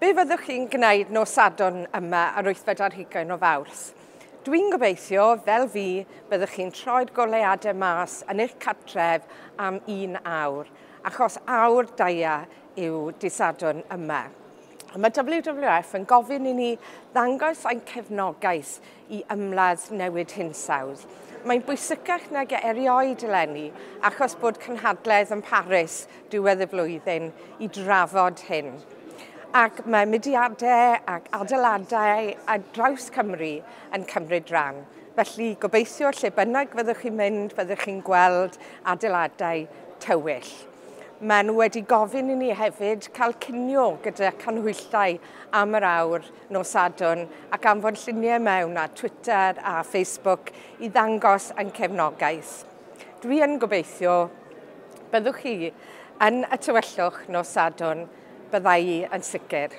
Be fyddwch chi'n gwneud nos Sadwrn yma ar 8 o Fawrth? Dwi'n gobeithio, fel fi, byddwch chi'n troi'r goleuadau mas yn eich cartref am 1 awr, achos Awr Ddaear yw dydd Sadwrn yma. Mae WWF yn gofyn i ni ddangos ein cefnogaeth i ymladd newid hinsawdd. Mae'n bwysicach nag erioed eleni achos bod cynhadledd yn Paris diwedd y flwyddyn i drafod hyn. Ac mae mudiadau ac adeiladau ar draws Cymru yn cymryd rhan. Felly gobeithio lle bynnag fyddwch chi'n mynd, fyddwch chi'n gweld adeiladau tywyll. Maen nhw wedi gofyn i ni hefyd cael cinio gyda canhwyllau am yr awr nos Sadwrn ac anfon lluniau mewn ar Twitter a Facebook i ddangos ein cefnogaeth. Dwi yn gobeithio byddwch chi yn y tywyllwch nos Sadwrn, byddai i yn sicr.